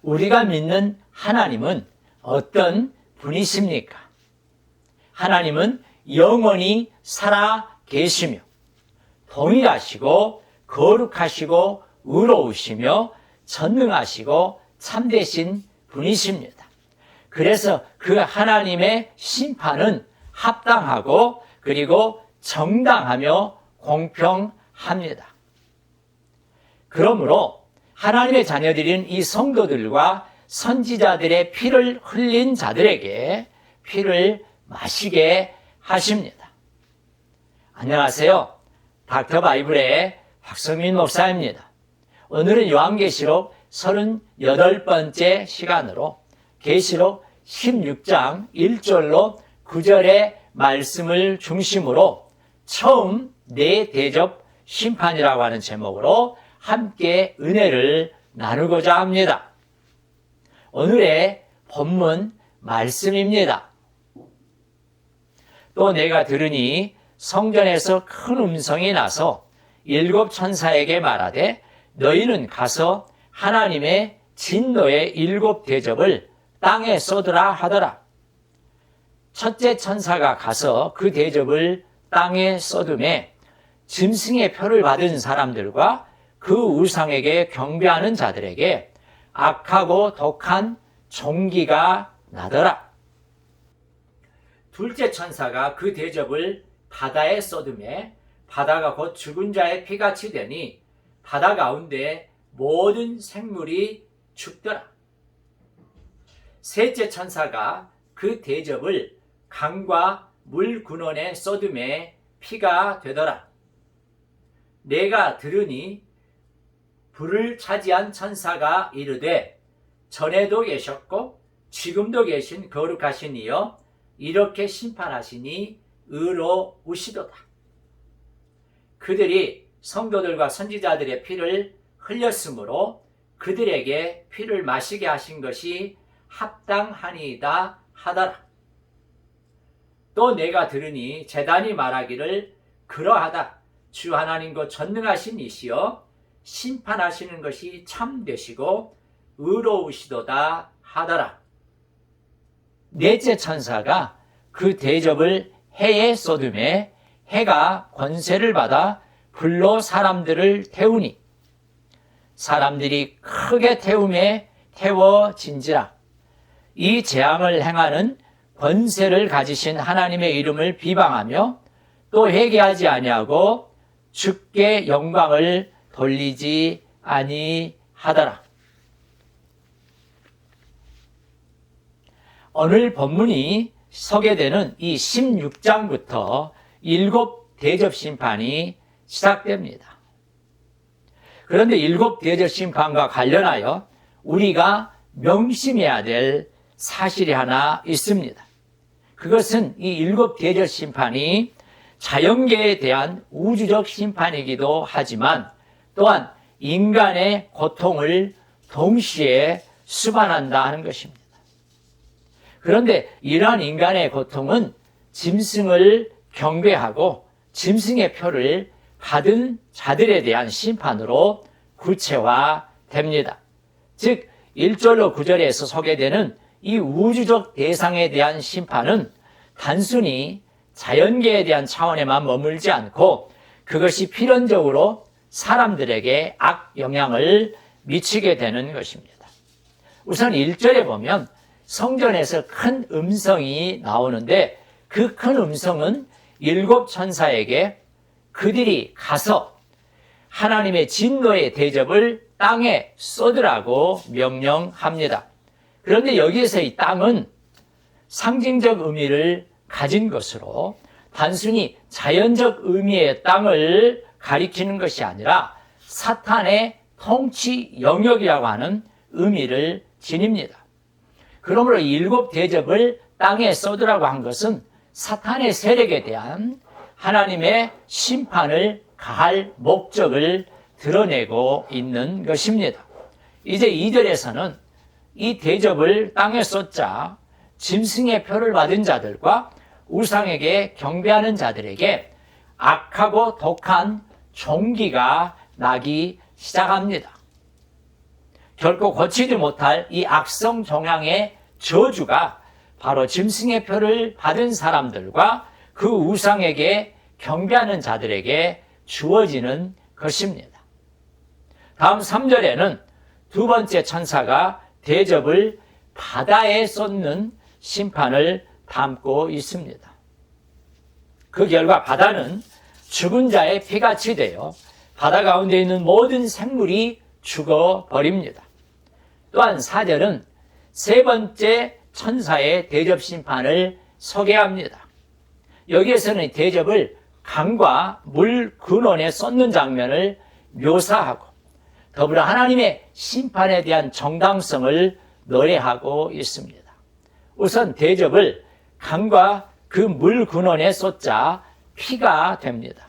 우리가 믿는 하나님은 어떤 분이십니까? 하나님은 영원히 살아 계시며 동일하시고 거룩하시고 의로우시며 전능하시고 참되신 분이십니다. 그래서 그 하나님의 심판은 합당하고 그리고 정당하며 공평합니다. 그러므로 하나님의 자녀들인 이 성도들과 선지자들의 피를 흘린 자들에게 피를 마시게 하십니다. 안녕하세요. 닥터 바이블의 박성민 목사입니다. 오늘은 요한계시록 38번째 시간으로 계시록 16장 1절로 9절의 말씀을 중심으로 처음 내 대접 심판이라고 하는 제목으로 함께 은혜를 나누고자 합니다. 오늘의 본문 말씀입니다. 또 내가 들으니 성전에서 큰 음성이 나서 7 천사에게 말하되 너희는 가서 하나님의 진노의 7 대접을 땅에 쏟으라 하더라. 첫째 천사가 가서 그 대접을 땅에 쏟음에 짐승의 표를 받은 사람들과 그 우상에게 경배하는 자들에게 악하고 독한 종기가 나더라. 둘째 천사가 그 대접을 바다에 쏟음에 바다가 곧 죽은 자의 피같이 되니 바다 가운데 모든 생물이 죽더라. 셋째 천사가 그 대접을 강과 물 근원에 쏟음에 피가 되더라. 내가 들으니 불을 차지한 천사가 이르되 전에도 계셨고 지금도 계신 거룩하신 이여 이렇게 심판하시니 의로우시도다. 그들이 성도들과 선지자들의 피를 흘렸으므로 그들에게 피를 마시게 하신 것이 합당하니이다 하더라. 또 내가 들으니 제단이 말하기를 그러하다. 주 하나님 곧 전능하신 이시여 심판하시는 것이 참되시고 의로우시도다 하더라. 넷째 천사가 그 대접을 해에 쏟음에 해가 권세를 받아 불로 사람들을 태우니 사람들이 크게 태움에 태워진지라. 이 재앙을 행하는 권세를 가지신 하나님의 이름을 비방하며 또 회개하지 아니하고 주께 영광을 돌리지 아니하더라. 오늘 본문이 소개되는 이 16장부터 7 대접 심판이 시작됩니다. 그런데 7 대접 심판과 관련하여 우리가 명심해야 될 사실이 하나 있습니다. 그것은 이 7 대접 심판이 자연계에 대한 우주적 심판이기도 하지만 또한 인간의 고통을 동시에 수반한다 하는 것입니다. 그런데 이러한 인간의 고통은 짐승을 경배하고 짐승의 표를 받은 자들에 대한 심판으로 구체화됩니다. 즉 1절로 9절에서 소개되는 이 우주적 대상에 대한 심판은 단순히 자연계에 대한 차원에만 머물지 않고 그것이 필연적으로 사람들에게 악영향을 미치게 되는 것입니다. 우선 1절에 보면 성전에서 큰 음성이 나오는데 그 큰 음성은 7 천사에게 그들이 가서 하나님의 진노의 대접을 땅에 쏟으라고 명령합니다. 그런데 여기에서 이 땅은 상징적 의미를 가진 것으로 단순히 자연적 의미의 땅을 가리키는 것이 아니라 사탄의 통치 영역이라고 하는 의미를 지닙니다. 그러므로 7 대접을 땅에 쏟으라고 한 것은 사탄의 세력에 대한 하나님의 심판을 가할 목적을 드러내고 있는 것입니다. 이제 2절에서는 이 대접을 땅에 쏟자 짐승의 표를 받은 자들과 우상에게 경배하는 자들에게 악하고 독한 종기가 나기 시작합니다. 결코 고치지 못할 이 악성 종양의 저주가 바로 짐승의 표를 받은 사람들과 그 우상에게 경배하는 자들에게 주어지는 것입니다. 다음 3절에는 두 번째 천사가 대접을 바다에 쏟는 심판을 담고 있습니다. 그 결과 바다는 죽은 자의 피같이 되어 바다 가운데 있는 모든 생물이 죽어버립니다. 또한 4절은 세 번째 천사의 대접 심판을 소개합니다. 여기에서는 대접을 강과 물 근원에 쏟는 장면을 묘사하고 더불어 하나님의 심판에 대한 정당성을 노래하고 있습니다. 우선 대접을 강과 그 물 근원에 쏟자 피가 됩니다.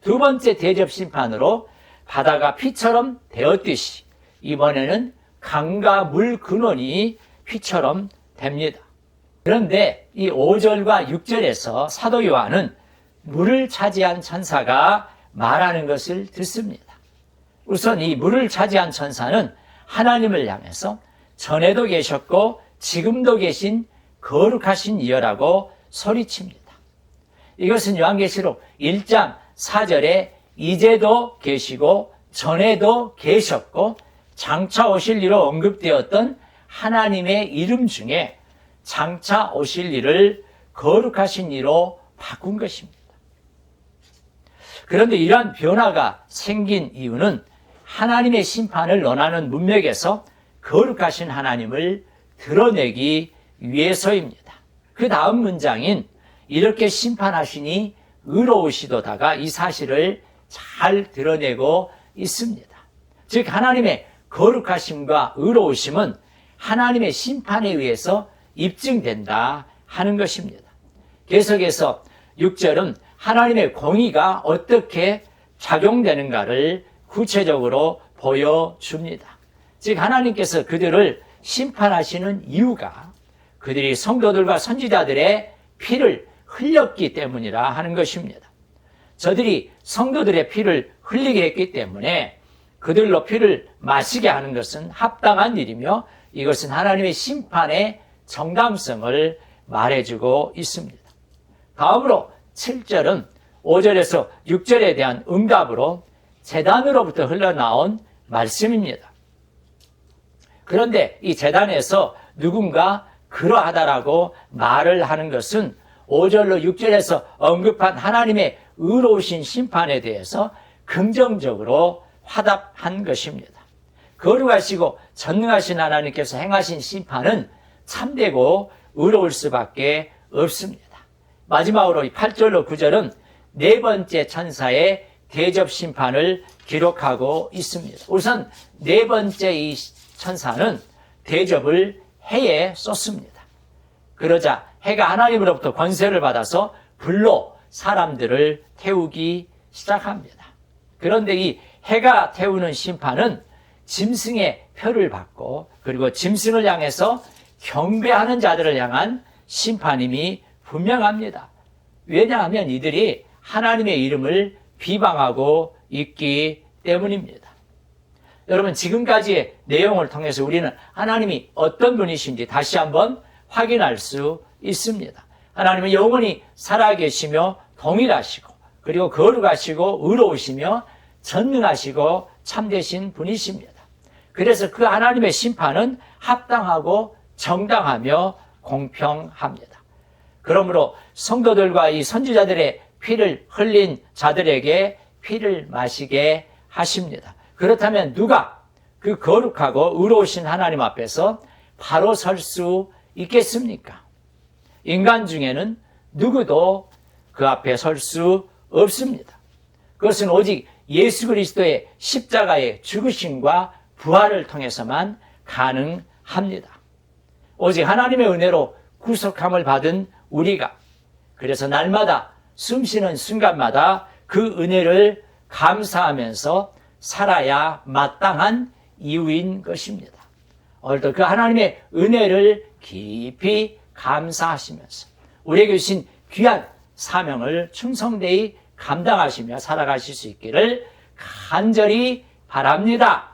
두 번째 대접 심판으로 바다가 피처럼 되었듯이 이번에는 강과 물 근원이 피처럼 됩니다. 그런데 이 5절과 6절에서 사도 요한은 물을 차지한 천사가 말하는 것을 듣습니다. 우선 이 물을 차지한 천사는 하나님을 향해서 전에도 계셨고 지금도 계신 거룩하신 이여라고 소리칩니다. 이것은 요한계시록 1장 4절에 이제도 계시고 전에도 계셨고 장차 오실 이로 언급되었던 하나님의 이름 중에 장차 오실 이를 거룩하신 이로 바꾼 것입니다. 그런데 이러한 변화가 생긴 이유는 하나님의 심판을 논하는 문맥에서 거룩하신 하나님을 드러내기 위해서입니다. 그 다음 문장인 이렇게 심판하시니 의로우시도다가 이 사실을 잘 드러내고 있습니다. 즉 하나님의 거룩하심과 의로우심은 하나님의 심판에 의해서 입증된다 하는 것입니다. 계속해서 6절은 하나님의 공의가 어떻게 작용되는가를 구체적으로 보여줍니다. 즉 하나님께서 그들을 심판하시는 이유가 그들이 성도들과 선지자들의 피를 흘렸기 때문이라 하는 것입니다. 저들이 성도들의 피를 흘리게 했기 때문에 그들로 피를 마시게 하는 것은 합당한 일이며 이것은 하나님의 심판의 정당성을 말해주고 있습니다. 다음으로 7절은 5절에서 6절에 대한 응답으로 제단으로부터 흘러나온 말씀입니다. 그런데 이 제단에서 누군가 그러하다라고 말을 하는 것은 5절로 6절에서 언급한 하나님의 의로우신 심판에 대해서 긍정적으로 화답한 것입니다. 거룩하시고 전능하신 하나님께서 행하신 심판은 참되고 의로울 수밖에 없습니다. 마지막으로 8절로 9절은 네 번째 천사의 대접 심판을 기록하고 있습니다. 우선 네 번째 이 천사는 대접을 해에 쏟습니다. 그러자 해가 하나님으로부터 권세를 받아서 불로 사람들을 태우기 시작합니다. 그런데 이 해가 태우는 심판은 짐승의 표를 받고 그리고 짐승을 향해서 경배하는 자들을 향한 심판임이 분명합니다. 왜냐하면 이들이 하나님의 이름을 비방하고 있기 때문입니다. 여러분 지금까지의 내용을 통해서 우리는 하나님이 어떤 분이신지 다시 한번 확인할 수 있습니다. 하나님은 영원히 살아계시며 동일하시고 그리고 거룩하시고 의로우시며 전능하시고 참되신 분이십니다. 그래서 그 하나님의 심판은 합당하고 정당하며 공평합니다. 그러므로 성도들과 이 선지자들의 피를 흘린 자들에게 피를 마시게 하십니다. 그렇다면 누가 그 거룩하고 의로우신 하나님 앞에서 바로 설 수 있겠습니까? 인간 중에는 누구도 그 앞에 설 수 없습니다. 그것은 오직 예수 그리스도의 십자가의 죽으심과 부활을 통해서만 가능합니다. 오직 하나님의 은혜로 구속함을 받은 우리가 그래서 날마다 숨쉬는 순간마다 그 은혜를 감사하면서 살아야 마땅한 이유인 것입니다. 오늘도 그 하나님의 은혜를 깊이 감사하시면서 우리에게 주신 귀한 사명을 충성되이 감당하시며 살아가실 수 있기를 간절히 바랍니다.